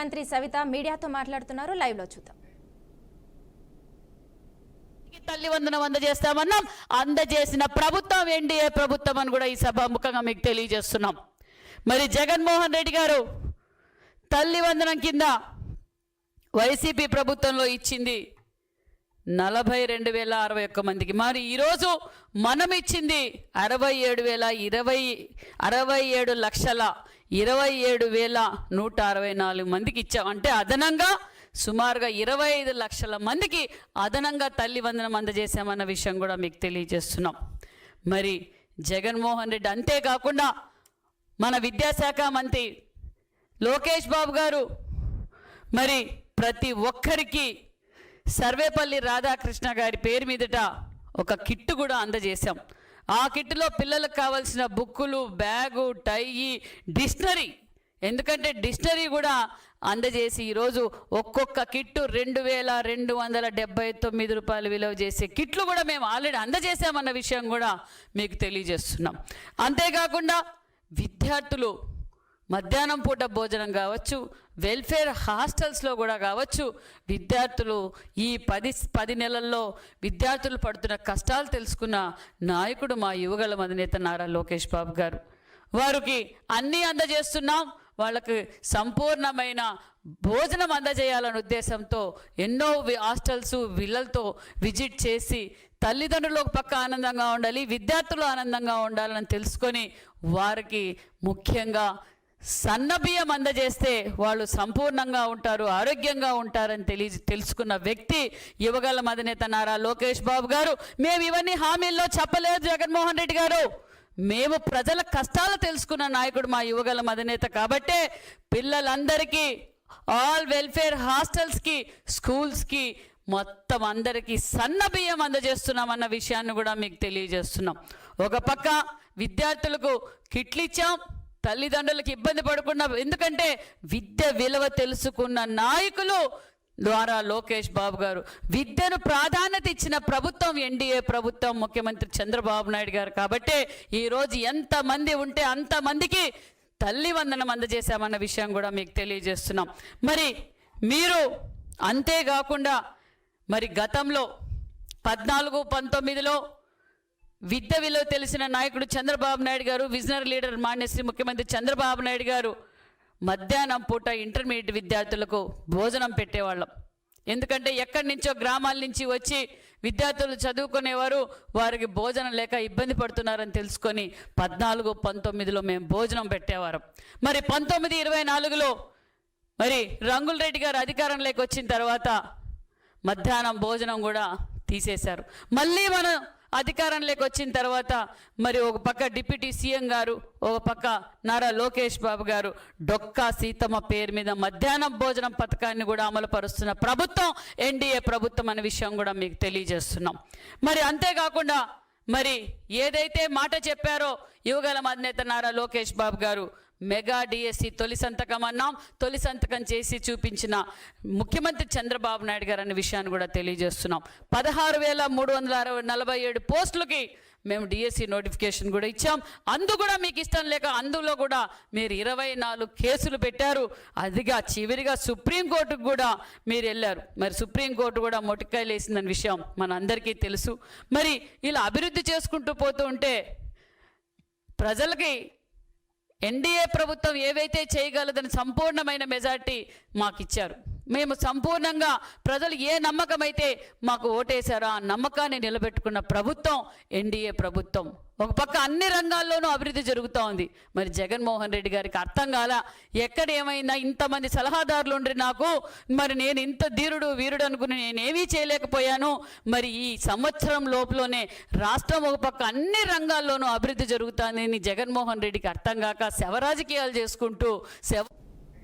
మంత్రి సవిత మీడియాతో మాట్లాడుతున్నారు. లైవ్ లో చూద్దాం. తల్లి వందనం అందజేస్తామన్నాం. అందజేసిన ప్రభుత్వం ఎన్డీఏ ప్రభుత్వం అని కూడా ఈ సభాముఖంగా మీకు తెలియజేస్తున్నాం. మరి జగన్మోహన్ రెడ్డి గారు తల్లి వందనం కింద వైసీపీ ప్రభుత్వంలో ఇచ్చింది 42,061 మందికి. మరి ఈరోజు మనం ఇచ్చింది 67,27,164 మందికి ఇచ్చాం. అంటే అదనంగా సుమారుగా 25 లక్షల మందికి అదనంగా తల్లి వందనం అందజేశామన్న విషయం కూడా మీకు తెలియజేస్తున్నాం. మరి జగన్మోహన్ రెడ్డి అంతేకాకుండా మన విద్యాశాఖ మంత్రి లోకేష్ బాబు గారు మరి ప్రతి ఒక్కరికి సర్వేపల్లి రాధాకృష్ణ గారి పేరు మీదట ఒక కిట్టు కూడా అందజేశాం. ఆ కిట్టులో పిల్లలకు కావాల్సిన బుక్కులు, బ్యాగు, టై, డిక్షనరీ, ఎందుకంటే డిక్షనరీ కూడా అందజేసి ఈరోజు ఒక్కొక్క కిట్టు 2,279 రూపాయలు విలువ చేసే కిట్లు కూడా మేము ఆల్రెడీ అందజేసామన్న విషయం కూడా మీకు తెలియజేస్తున్నాం. అంతేకాకుండా విద్యార్థులు మధ్యాహ్నం పూట భోజనం కావచ్చు, వెల్ఫేర్ హాస్టల్స్లో కూడా కావచ్చు, విద్యార్థులు ఈ 10 నెలల్లో విద్యార్థులు పడుతున్న కష్టాలు తెలుసుకున్న నాయకుడు మా యువగళం అధినేత నారా లోకేష్ బాబు గారు. వారికి అన్నీ అందజేస్తున్నాం. వాళ్ళకి సంపూర్ణమైన భోజనం అందజేయాలనే ఉద్దేశంతో ఎన్నో హాస్టల్స్ విల్లలతో విజిట్ చేసి తల్లిదండ్రులు ఒక పక్క ఆనందంగా ఉండాలి, విద్యార్థులు ఆనందంగా ఉండాలని తెలుసుకొని వారికి ముఖ్యంగా సన్నబియ్యం అందజేస్తే వాళ్ళు సంపూర్ణంగా ఉంటారు, ఆరోగ్యంగా ఉంటారని తెలుసుకున్న వ్యక్తి యువగళం అధినేత నారా లోకేష్ బాబు గారు. మేము ఇవన్నీ హామీల్లో చెప్పలేదు జగన్మోహన్ రెడ్డి గారు. మేము ప్రజల కష్టాలు తెలుసుకున్న నాయకుడు మా యువగళం అధినేత. కాబట్టే పిల్లలందరికీ ఆల్ వెల్ఫేర్ హాస్టల్స్కి, స్కూల్స్కి మొత్తం అందరికీ సన్న బియ్యం అందజేస్తున్నామన్న విషయాన్ని కూడా మీకు తెలియజేస్తున్నాం. ఒక పక్క విద్యార్థులకు కిట్లు ఇచ్చాం, తల్లిదండ్రులకు ఇబ్బంది పడకుండా, ఎందుకంటే విద్య విలువ తెలుసుకున్న నాయకులు ద్వారా లోకేష్ బాబు గారు. విద్యను ప్రాధాన్యత ఇచ్చిన ప్రభుత్వం ఎన్డీఏ ప్రభుత్వం, ముఖ్యమంత్రి చంద్రబాబు నాయుడు గారు. కాబట్టి ఈరోజు ఎంతమంది ఉంటే అంతమందికి తల్లి వందనం అందజేశామన్న విషయం కూడా మీకు తెలియజేస్తున్నాం. మరి మీరు అంతేకాకుండా మరి గతంలో 14-19లో విద్య విలువ తెలిసిన నాయకుడు చంద్రబాబు నాయుడు గారు, విజనరీ లీడర్ మాన్యశ్రీ ముఖ్యమంత్రి చంద్రబాబు నాయుడు గారు మధ్యాహ్నం పూట ఇంటర్మీడియట్ విద్యార్థులకు భోజనం పెట్టేవాళ్ళం. ఎందుకంటే ఎక్కడి నుంచో గ్రామాల నుంచి వచ్చి విద్యార్థులు చదువుకునేవారు, వారికి భోజనం లేక ఇబ్బంది పడుతున్నారని తెలుసుకొని 14-19లో మేము భోజనం పెట్టేవారం. మరి 19-24లో మరి రంగుల రెడ్డి గారు అధికారంలోకి వచ్చిన తర్వాత మధ్యాహ్నం భోజనం కూడా తీసేశారు. మళ్ళీ మనం అధికారంలోకి వచ్చిన తర్వాత మరి ఒక పక్క డిప్యూటీ సీఎం గారు, ఒక పక్క నారా లోకేష్ బాబు గారు డొక్కా సీతమ్మ పేరు మీద మధ్యాహ్నం భోజనం పథకాన్ని కూడా అమలు పరుస్తున్న ప్రభుత్వం ఎన్డీఏ ప్రభుత్వం అనే విషయం కూడా మీకు తెలియజేస్తున్నాం. మరి అంతేకాకుండా మరి ఏదైతే మాట చెప్పారో యువగళం అధినేత నారా లోకేష్ బాబు గారు, మెగా డిఎస్సి తొలి సంతకం అన్నాం, తొలి సంతకం చేసి చూపించిన ముఖ్యమంత్రి చంద్రబాబు నాయుడు గారు అనే విషయాన్ని కూడా తెలియజేస్తున్నాం. 16,347 పోస్టులకి మేము డిఎస్సి నోటిఫికేషన్ కూడా ఇచ్చాం. అందు కూడా మీకు ఇష్టం లేక అందులో కూడా మీరు 24 కేసులు పెట్టారు. అదిగా చివరిగా సుప్రీంకోర్టుకు కూడా మీరు వెళ్ళారు. మరి సుప్రీంకోర్టు కూడా మొటికాయలు వేసిందనే విషయం మన అందరికీ తెలుసు. మరి ఇలా అభివృద్ధి చేసుకుంటూ పోతూ ఉంటే ప్రజలకి ఎన్డీఏ ప్రభుత్వం ఏవైతే చేయగలదని సంపూర్ణమైన మెజార్టీ మాకు ఇచ్చారు. మేము సంపూర్ణంగా ప్రజలు ఏ నమ్మకం అయితే మాకు ఓటేశారో ఆ నమ్మకాన్ని నిలబెట్టుకున్న ప్రభుత్వం ఎన్డీఏ ప్రభుత్వం. ఒక పక్క అన్ని రంగాల్లోనూ అభివృద్ధి జరుగుతూ ఉంది. మరి జగన్మోహన్ రెడ్డి గారికి అర్థం కాల, ఎక్కడ ఏమైనా ఇంతమంది సలహాదారులు ఉండి నాకు, మరి నేను ఇంత ధీరుడు వీరుడు అనుకుని నేనేమీ చేయలేకపోయాను. మరి ఈ సంవత్సరం లోపలనే రాష్ట్రం ఒక పక్క అన్ని రంగాల్లోనూ అభివృద్ధి జరుగుతుందని జగన్మోహన్ రెడ్డికి అర్థం కాక శవ రాజకీయాలు చేసుకుంటూ